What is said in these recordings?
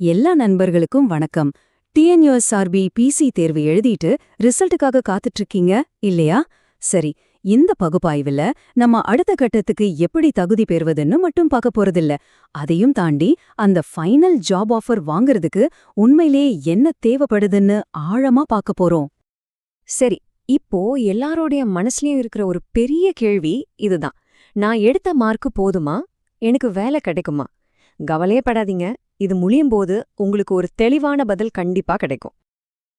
எல்லா நண்பர்களுக்கும் வணக்கம். டிஎன்யூஎஸ்ஆர்பி பிசி தேர்வு எழுதிட்டு ரிசல்ட்டுக்காக காத்துட்டு இருக்கீங்க இல்லையா? சரி, இந்த பகுப்பாய்வுல நம்ம அடுத்த கட்டத்துக்கு எப்படி தகுதி பெறுவதுன்னு மட்டும் பார்க்க போறதில்ல. அதையும் தாண்டி அந்த ஃபைனல் ஜாப் ஆஃபர் வாங்குறதுக்கு உண்மையிலேயே என்ன தேவைப்படுதுன்னு ஆழமா பார்க்க போறோம். சரி, இப்போ எல்லாரோடைய மனசுலயும் இருக்கிற ஒரு பெரிய கேள்வி இதுதான். நான் எடுத்த மார்க்கு போதுமா? எனக்கு வேலை கிடைக்குமா? கவலையே படாதீங்க, இது முடியும்போது உங்களுக்கு ஒரு தெளிவான பதில் கண்டிப்பா கிடைக்கும்.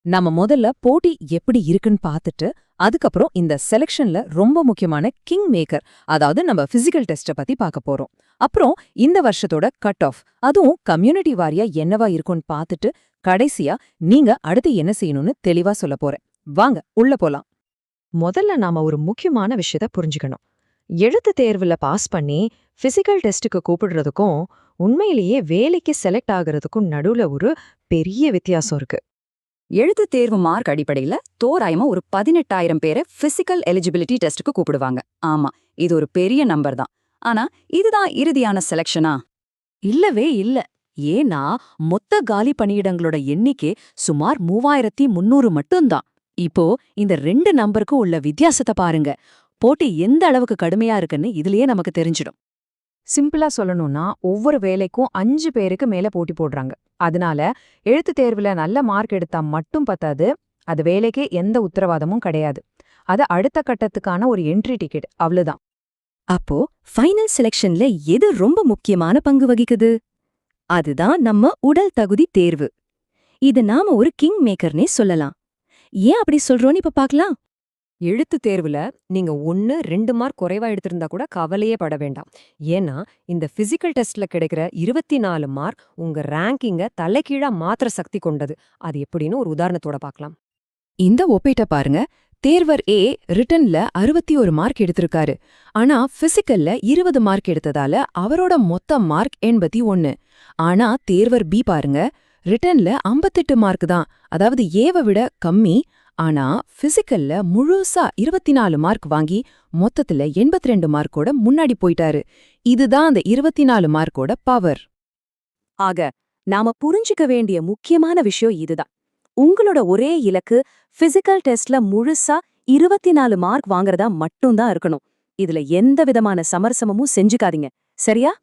நம்ம முதல்ல போட்டி எப்படி இருக்குன்னு பார்த்துட்டு அதுக்கப்புறம் இந்த செலெக்ஷன்ல ரொம்ப முக்கியமான கிங் மேக்கர், அதாவது நம்ம பிசிக்கல் டெஸ்ட்டை பத்தி பார்க்க போறோம். அப்புறம் இந்த வருஷத்தோட கட் ஆஃப், அதுவும் கம்யூனிட்டி வாரியா என்னவா இருக்கும்னு பார்த்துட்டு கடைசியா நீங்க அடுத்து என்ன செய்யணும்னு தெளிவா சொல்ல போறேன். வாங்க உள்ள போலாம். முதல்ல நாம ஒரு முக்கியமான விஷயத்த புரிஞ்சுக்கணும். எழுத்து தேர்வுல பாஸ் பண்ணி பிசிக்கல் டெஸ்ட்டுக்கு கூப்பிடுறதுக்கும் உண்மையிலேயே வேலைக்கு செலக்ட் ஆகுறதுக்கும் நடுவுல ஒரு பெரிய வித்தியாசம் இருக்கு. எழுத்து தேர்வு மார்க் அடிப்படையில தோராயமா ஒரு 18,000 பேரை பிசிக்கல் எலிஜிபிலிட்டி டெஸ்ட்டுக்கு கூப்பிடுவாங்க. ஆமா, இது ஒரு பெரிய நம்பர் தான். ஆனா இதுதான் இறுதியான செலக்ஷனா? இல்லவே இல்ல. ஏன்னா மொத்த காலி பணியிடங்களோட எண்ணிக்கை சுமார் 3,300 மட்டும்தான். இப்போ இந்த 2 நம்பருக்கும் உள்ள வித்தியாசத்தை பாருங்க. போட்டி எந்த அளவுக்கு கடுமையா இருக்குன்னு இதுலயே நமக்கு தெரிஞ்சிடும். சிம்பிளா சொல்லணும்னா, ஒவ்வொரு வேலைக்கும் 5 பேருக்கு மேல போட்டி போடுறாங்க. அதனால எழுத்து தேர்வுல நல்ல மார்க் எடுத்தா மட்டும் பத்தாது, அது வேலைக்கே எந்த உத்தரவாதமும் கிடையாது. அது அடுத்த கட்டத்துக்கான ஒரு என்ட்ரி டிக்கெட், அவ்வளவுதான். அப்போ ஃபைனல் செலக்ஷன்ல எது ரொம்ப முக்கியமான பங்கு வகிக்குது? அதுதான் நம்ம உடல் தகுதி தேர்வு. இது நாம ஒரு கிங் மேக்கர்னே சொல்லலாம். ஏன் அப்படி சொல்றோன்னு இப்ப பார்க்கலாம். எழுத்து தேர்வுல நீங்க 1-2 மார்க் குறைவா எடுத்திருந்தா கூட கவலையே பட வேண்டாம். ஏன்னா இந்த பிசிக்கல் டெஸ்ட்ல கிடைக்கிற 24 மார்க் உங்க ரேங்கிங்க தலைகீழா மாத்திர சக்தி கொண்டது. அது எப்படின்னு ஒரு உதாரணத்தோட பார்க்கலாம். இந்த ஒப்பீட்ட பாருங்க. தேர்வர் ஏ ரிட்டன்ல 61 மார்க் எடுத்திருக்காரு. ஆனா பிசிக்கல்ல 20 மார்க் எடுத்ததால அவரோட மொத்த மார்க் 81. ஆனா தேர்வர் பி பாருங்க, ரிட்டன்ல 58 மார்க் தான், அதாவது ஏவை விட கம்மி. ஆனா பிசிக்கல்ல முழுசா 24 மார்க் வாங்கி மொத்தத்துல 82 மார்க்கோட முன்னாடி போயிட்டாரு. இதுதான் அந்த 24 மார்க்கோட பவர். ஆக நாம புரிஞ்சுக்க வேண்டிய முக்கியமான விஷயம் இதுதான். உங்களோட ஒரே இலக்கு பிசிக்கல் டெஸ்ட்ல முழுசா 24 மார்க் வாங்குறதா மட்டும்தான் இருக்கணும். இதுல எந்த விதமான சமரசமும் செஞ்சுக்காதீங்க, சரியா?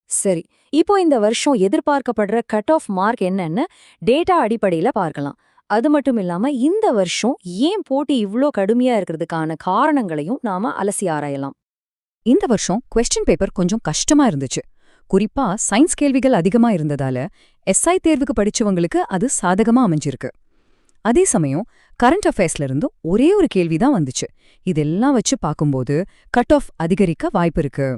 சரி, இப்போ இந்த வருஷம் எதிர்பார்க்கப்படுற கட் ஆஃப் மார்க் என்னன்னு டேட்டா அடிப்படையில பார்க்கலாம். அது மட்டும் இல்லாம இந்த வருஷம் ஏன் போட்டி இவ்ளோ கடுமையா இருக்கிறதுக்கான காரணங்களையும் நாம அலசி ஆராயலாம். இந்த வருஷம் கொஸ்டின் பேப்பர் கொஞ்சம் கஷ்டமா இருந்துச்சு. குறிப்பா சயின்ஸ் கேள்விகள் அதிகமா இருந்ததால எஸ்ஐ தேர்வுக்கு படிச்சவங்களுக்கு அது சாதகமா அமைஞ்சிருக்கு. அதே சமயம் கரண்ட் அஃபேர்ஸ்ல இருந்து ஒரே ஒரு கேள்விதான் வந்துச்சு. இதெல்லாம் வச்சு பார்க்கும்போது கட் ஆஃப் அதிகரிக்க வாய்ப்பு இருக்கு.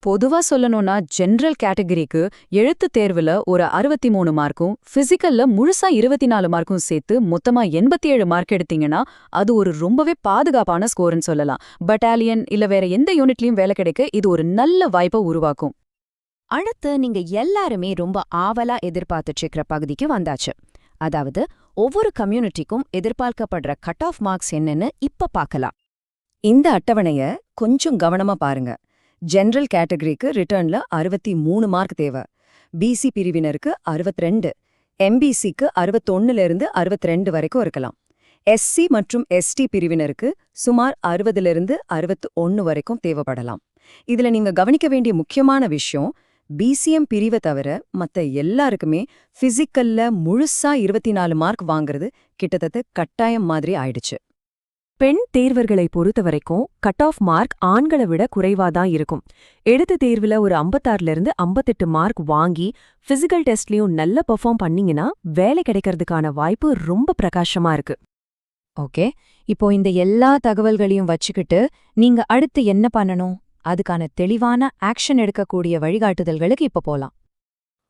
பொதுவா சொல்லணும்னா ஜெனரல் கேட்டகரிக்கு எழுத்து தேர்வுல ஒரு 63 மார்க்கும் பிசிக்கல்ல முழுசா 24 மார்க்கும் சேர்த்து மொத்தமா 87 மார்க் எடுத்தீங்கன்னா அது ஒரு ரொம்பவே பாதுகாப்பான ஸ்கோர்னு சொல்லலாம். பட்டாலியன் இல்ல வேற எந்த யூனிட்லயும் வேலை கிடைக்க இது ஒரு நல்ல வாய்ப்பை உருவாக்கும். அடுத்து நீங்க எல்லாருமே ரொம்ப ஆவலா எதிர்பார்த்துட்டு இருக்கிற பகுதிக்கு வந்தாச்சு. அதாவது ஒவ்வொரு கம்யூனிட்டிக்கும் எதிர்பார்க்கப்படுற கட் ஆஃப் மார்க்ஸ் என்னன்னு இப்ப பார்க்கலாம். இந்த அட்டவணைய கொஞ்சம் கவனமா பாருங்க. ஜெனரல் கேட்டகரிக்கு ரிட்டர்ன்ல 63 மார்க் தேவை. பிசி பிரிவினருக்கு 62, எம்பிசிக்கு 61லிருந்து 62 வரைக்கும் இருக்கலாம். எஸ்சி மற்றும் எஸ்டி பிரிவினருக்கு சுமார் 60லிருந்து 61 வரைக்கும் தேவைப்படலாம். இதுல நீங்க கவனிக்க வேண்டிய முக்கியமான விஷயம், பிசிஎம் பிரிவை தவிர மத்த எல்லாருக்குமே பிசிக்கல்ல முழுசா 24 மார்க் வாங்குறது கிட்டத்தட்ட கட்டாயம் மாதிரி ஆயிடுச்சு. பெண் தேர்வர்களை பொறுத்தவரைக்கும் கட் ஆஃப் மார்க் ஆண்களை விட குறைவாதான் இருக்கும். எழுத்து தேர்வுல ஒரு 56லிருந்து 58 மார்க் வாங்கி பிசிக்கல் டெஸ்ட்லயும் நல்ல பெர்ஃபார்ம் பண்ணீங்கன்னா வேலை கிடைக்கிறதுக்கான வாய்ப்பு ரொம்ப பிரகாசமா இருக்கு. ஓகே, இப்போ இந்த எல்லா தகவல்களையும் வச்சுக்கிட்டு நீங்க அடுத்து என்ன பண்ணணும், அதுக்கான தெளிவான ஆக்ஷன் எடுக்கக்கூடிய வழிகாட்டுதல்களுக்கு இப்ப போலாம்.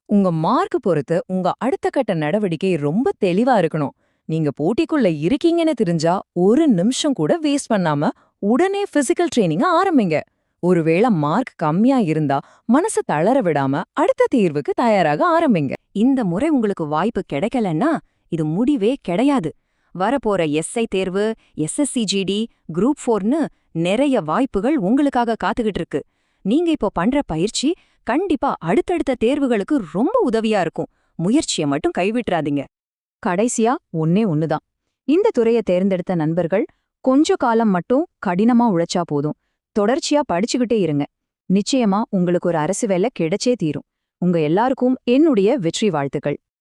உங்க மார்க் பொறுத்து உங்க அடுத்த கட்ட நடவடிக்கை ரொம்ப தெளிவா இருக்கணும். நீங்க போட்டிக்குள்ள இருக்கீங்கன்னு தெரிஞ்சா ஒரு நிமிஷம் கூட வேஸ்ட் பண்ணாம உடனே பிசிக்கல் ட்ரெயினிங்க ஆரம்பிங்க. ஒருவேளை மார்க் கம்மியா இருந்தா மனசு தளர விடாம அடுத்த தேர்வுக்கு தயாராக ஆரம்பிங்க. இந்த முறை உங்களுக்கு வாய்ப்பு கிடைக்கலன்னா இது முடிவே கிடையாது. வரப்போற எஸ்ஐ தேர்வு, எஸ்எஸ்சிஜிடி, குரூப் 4ன்னு நிறைய வாய்ப்புகள் உங்களுக்காக காத்துக்கிட்டு இருக்கு. நீங்க இப்போ பண்ற பயிற்சி கண்டிப்பா அடுத்தடுத்த தேர்வுகளுக்கு ரொம்ப உதவியா இருக்கும். முயற்சியை மட்டும் கைவிட்றாதீங்க. கடைசியா ஒன்னே ஒண்ணுதான். இந்த துறையை தேர்ந்தெடுத்த நண்பர்கள் கொஞ்ச காலம் மட்டும் கடினமா உழைச்சா போதும். தொடர்ச்சியா படிச்சுக்கிட்டே இருங்க. நிச்சயமா உங்களுக்கு ஒரு அரசு வேலை கிடைச்சே தீரும். உங்க எல்லாருக்கும் என்னுடைய வெற்றி வாழ்த்துக்கள்.